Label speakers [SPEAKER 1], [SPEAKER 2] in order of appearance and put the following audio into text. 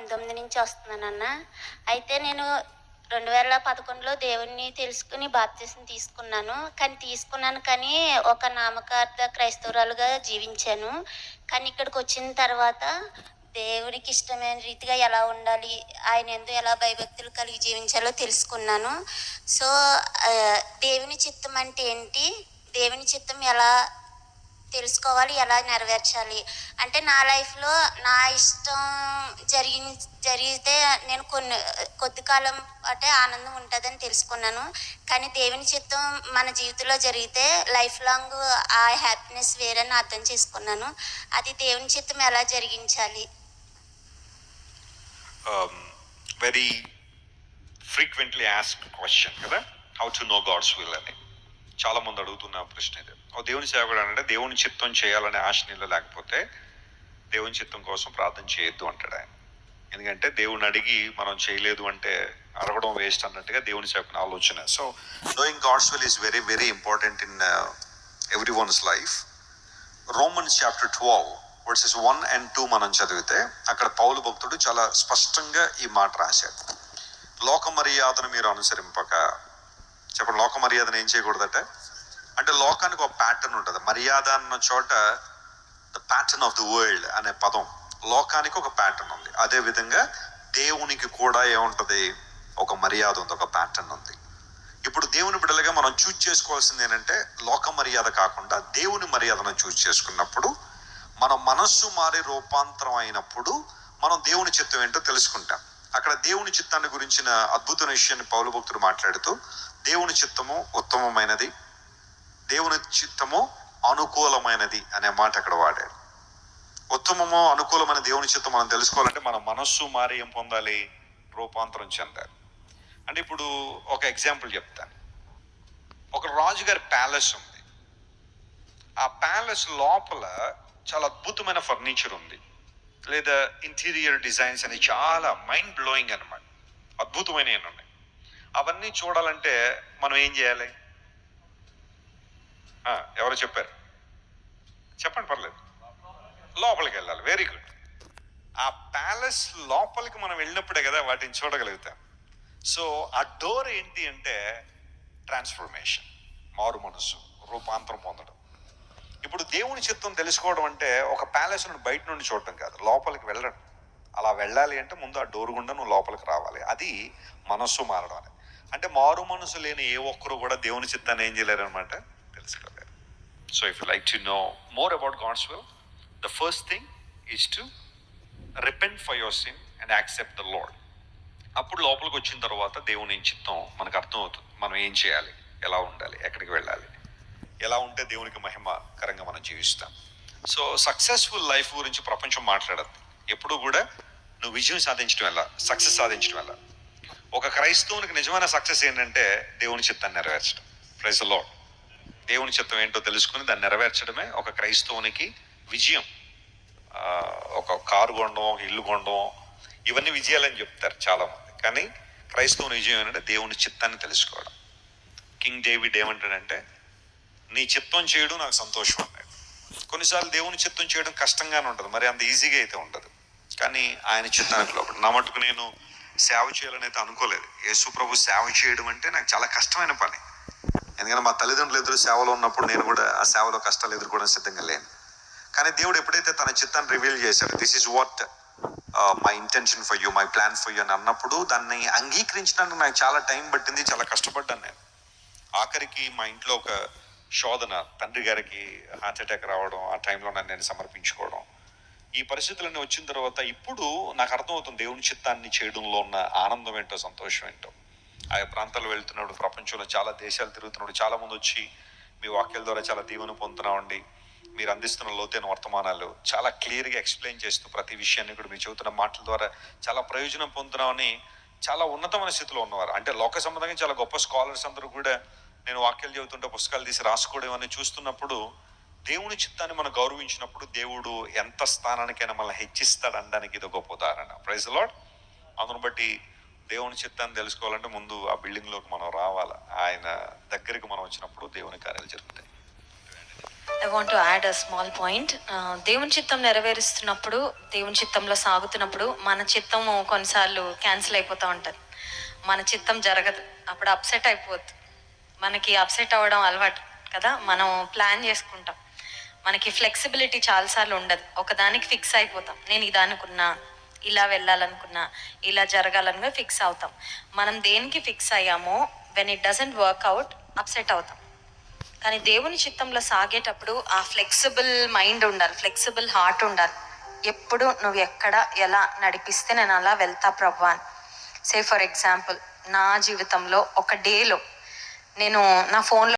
[SPEAKER 1] 2019 నుంచి వస్తున్నానన్న. అయితే నేను 2011లో దేవుడిని తెలుసుకొని బాప్తిసం తీసుకున్నాను. కానీ ఒక నామకార్థ క్రైస్తవురాలుగా జీవించాను. కానీ ఇక్కడికొచ్చిన తర్వాత దేవుడికి ఇష్టమైన రీతిగా ఎలా ఉండాలి, ఆయన యందు ఎలా భయభక్తులు కలిగి జీవించాలో తెలుసుకున్నాను. సో, దేవుని చిత్తం అంటే ఏంటి? దేవుని చిత్తం ఎలా తెలుసుకోవాలి, ఎలా నెరవేర్చాలి అంటే నా లైఫ్లో నా ఇష్టం జరిగితే నేను కొద్ది కాలం అంటే ఆనందం ఉంటుందని తెలుసుకున్నాను. కానీ దేవుని చిత్తం మన జీవితంలో జరిగితే లైఫ్ లాంగ్ ఆ హ్యాపీనెస్ వేరని అర్థం చేసుకున్నాను. అది దేవుని చిత్తం ఎలా జరిగించాలి?
[SPEAKER 2] వెరీ ఫ్రీక్వెంట్లీ ఆస్క్డ్ క్వశ్చన్ కదా, how to know God's will అని చాలా మంది అడుగుతున్న ప్రశ్న ఇది. దేవుని సేవకుడు అంటే దేవుని చిత్తం చేయాలనే ఆశ నీళ్ళు లేకపోతే దేవుని చిత్తం కోసం ప్రార్థన చేయొద్దు అంటాడు ఆయన. ఎందుకంటే దేవుని అడిగి మనం చేయలేదు అంటే అడగడం వేస్ట్ అన్నట్టుగా దేవుని సేవకుని ఆలోచన. So knowing God's will is very very important in everyone's life. Romans chapter 12 verses 1 and 2 మనం చదివితే అక్కడ పౌలు భక్తుడు చాలా స్పష్టంగా ఈ మాట రాశాడు. లోక మర్యాదను మీరు అనుసరింపక, చెప్పండి, లోక మర్యాదను ఏం చేయకూడదట అంటే లోకానికి ఒక ప్యాటర్న్ ఉంటుంది. మర్యాద అన్న చోట the pattern of the world అనే పదం, లోకానికి ఒక ప్యాటర్న్ ఉంది. అదే విధంగా దేవునికి కూడా ఏముంటుంది, ఒక మర్యాద ఉంది, ఒక ప్యాటర్న్ ఉంది. ఇప్పుడు దేవుని బిడ్డలుగా మనం చూజ్ చేసుకోవాల్సింది ఏంటంటే లోక మర్యాద కాకుండా దేవుని మర్యాదను చూజ్ చేసుకున్నప్పుడు మన మనస్సు మారి రూపాంతరం అయినప్పుడు మనం దేవుని చిత్తం ఏంటో తెలుసుకుంటాం. అక్కడ దేవుని చిత్తాన్ని గురించిన అద్భుతమైన విషయాన్ని పౌలు భక్తుడు మాట్లాడుతూ దేవుని చిత్తము ఉత్తమమైనది, దేవుని చిత్తము అనుకూలమైనది అనే మాట అక్కడ వాడాడు. ఉత్తమము అనుకూలమైన దేవుని చిత్తం మనం తెలుసుకోవాలంటే మన మనస్సు మారి ఏం పొందాలి, రూపాంతరం చెందాలి. అంటే ఇప్పుడు ఒక ఎగ్జాంపుల్ చెప్తాను. ఒక రాజుగారి ప్యాలెస్ ఉంది. ఆ ప్యాలెస్ లోపల చాలా అద్భుతమైన ఫర్నిచర్ ఉంది, లేదా ఇంటీరియర్ డిజైన్స్ అని చాలా మైండ్ బ్లోయింగ్ అనమాట, అద్భుతమైనవి ఉన్నాయి. అవన్నీ చూడాలంటే మనం ఏం చేయాలి? ఎవరు చెప్పారు? చెప్పండి, పర్లేదు. లోపలికి వెళ్ళాలి. Very good. ఆ ప్యాలెస్ లోపలికి మనం వెళ్ళినప్పుడే కదా వాటిని చూడగలుగుతాం. సో ఆ డోర్ ఏంటి అంటే ట్రాన్స్ఫర్మేషన్, మారు మనస్సు, రూపాంతరం పొందడం. ఇప్పుడు దేవుని చిత్తం తెలుసుకోవడం అంటే ఒక ప్యాలెస్ నుండి బయట నుండి చూడటం కాదు, లోపలికి వెళ్ళడం. అలా వెళ్ళాలి అంటే ముందు ఆ డోర్ గుండా నువ్వు లోపలికి రావాలి. అది మనస్సు మారడం అని. అంటే మారు మనసు లేని ఏ ఒక్కరు కూడా దేవుని చిత్తాన్ని ఏం చేయలేరు అనమాట, తెలుసుకోలేరు. So if you like to know more about God's will, the first thing is to repent for your sin and accept the Lord. అప్పుడు లోపలికి వచ్చిన తర్వాత దేవుని చిత్తం మనకు అర్థం అవుతుంది. మనం ఏం చేయాలి, ఎలా ఉండాలి, ఎక్కడికి వెళ్ళాలి, ఎలా ఉంటే దేవునికి మహిమకరంగా మనం జీవిస్తాం. సో సక్సెస్ఫుల్ లైఫ్ గురించి ప్రపంచం మాట్లాడద్దు. ఎప్పుడు కూడా నువ్వు విజయం సాధించడం ఎలా, సక్సెస్ సాధించడం ఎలా. ఒక క్రైస్తవునికి నిజమైన సక్సెస్ ఏంటంటే దేవుని చిత్తాన్ని నెరవేర్చడం. Praise the Lord. దేవుని చిత్తం ఏంటో తెలుసుకుని దాన్ని నెరవేర్చడమే ఒక క్రైస్తవునికి విజయం. ఒక కారు కొనడం, ఒక ఇల్లు కొనడం, ఇవన్నీ విజయాలని చెప్తారు చాలామంది. కానీ క్రైస్తవుని విజయం ఏంటంటే దేవుని చిత్తాన్ని తెలుసుకోవడం. కింగ్ డేవిడ్ ఏమంటాడంటే, నీ చిత్తం చేయడం నాకు సంతోషం అన్నాడు. కొన్నిసార్లు దేవుని చిత్తం చేయడం కష్టంగానే ఉంటుంది, మరి అంత ఈజీగా అయితే ఉండదు. కానీ ఆయన చిత్తానికి లోపల నా మటుకు నేను సేవ చేయాలని అయితే అనుకోలేదు. యేసు ప్రభు సేవ చేయడం అంటే నాకు చాలా కష్టమైన పని. ఎందుకంటే మా తల్లిదండ్రులు ఎదురు సేవలో ఉన్నప్పుడు నేను కూడా ఆ సేవలో కష్టాలు ఎదుర్కోవడం సిద్ధంగా లేను. కానీ దేవుడు ఎప్పుడైతే తన చిత్తాన్ని రివీల్ చేశాడు, this is what my intention for you, my plan for you అని అన్నప్పుడు దాన్ని అంగీకరించడానికి నాకు చాలా టైం పట్టింది, చాలా కష్టపడ్డాను నేను. ఆఖరికి మా ఇంట్లో ఒక శోధన, తండ్రి గారికి హార్ట్ అటాక్ రావడం, ఆ టైంలో నేను సమర్పించుకోవడం, ఈ పరిస్థితులన్నీ వచ్చిన తర్వాత ఇప్పుడు నాకు అర్థమవుతుంది దేవుని చిత్తాన్ని చేయడంలో ఉన్న ఆనందం ఏంటో, సంతోషం ఏంటో. ఆయా ప్రాంతాలు వెళ్తున్నప్పుడు, ప్రపంచంలో చాలా దేశాలు తిరుగుతున్నప్పుడు చాలా మంది వచ్చి మీ వాక్యాల ద్వారా చాలా దీవెన పొందుతున్నామండి, మీరు అందిస్తున్న లోతైన వర్తమానాలు చాలా క్లియర్గా ఎక్స్ప్లెయిన్ చేస్తూ ప్రతి విషయాన్ని కూడా మీరు చెబుతున్న మాటల ద్వారా చాలా ప్రయోజనం పొందుతున్నామని చాలా ఉన్నతమైన స్థితిలో ఉన్నవారు, అంటే లోక సంబంధంగా చాలా గొప్ప స్కాలర్స్ అందరూ కూడా నేను వాక్యాలు చెబుతుంటే పుస్తకాలు తీసి రాసుకోవడం అని చూస్తున్నప్పుడు, దేవుని చిత్తాన్ని మనం గౌరవించినప్పుడు దేవుడు ఎంత స్థానానికైనా మనల్ని హెచ్చిస్తాడు అనడానికి ఇది గొప్ప ఉదాహరణ. Praise the Lord. అందును బట్టి దేవుని చిత్తాన్ని తెలుసుకోవాలంటే ముందు ఆ బిల్డింగ్లోకి మనం రావాలి. ఆయన దగ్గరికి మనం వచ్చినప్పుడు దేవుని కార్యాలు జరుగుతాయి.
[SPEAKER 3] I want to add a small point. దేవుని చిత్తం నెరవేరుస్తున్నప్పుడు, దేవుని చిత్తంలో సాగుతున్నప్పుడు మన చిత్తం కొన్నిసార్లు క్యాన్సిల్ అయిపోతూ ఉంటుంది. మన చిత్తం జరగదు, అప్పుడు అప్సెట్ అయిపోద్ది. మనకి అప్సెట్ అవ్వడం అలవాటు కదా, మనం ప్లాన్ చేసుకుంటాం. మనకి ఫ్లెక్సిబిలిటీ చాలాసార్లు ఉండదు, ఒకదానికి ఫిక్స్ అయిపోతాం. నేను ఇది అనుకున్నా, ఇలా వెళ్ళాలనుకున్నా, ఇలా జరగాలనుగా ఫిక్స్ అవుతాం. మనం దేనికి ఫిక్స్ అయ్యామో when it doesn't work out upset అవుతాం. కానీ దేవుని చిత్తంలో సాగేటప్పుడు ఆ ఫ్లెక్సిబుల్ మైండ్ ఉండాలి, ఫ్లెక్సిబుల్ హార్ట్ ఉండాలి. ఎప్పుడు నువ్వు ఎక్కడ ఎలా నడిపిస్తే నేను అలా వెళ్తా ప్రభువా అని. సే ఫర్ ఎగ్జాంపుల్, నా జీవితంలో ఒక డేలో నేను నా ఫోన్లో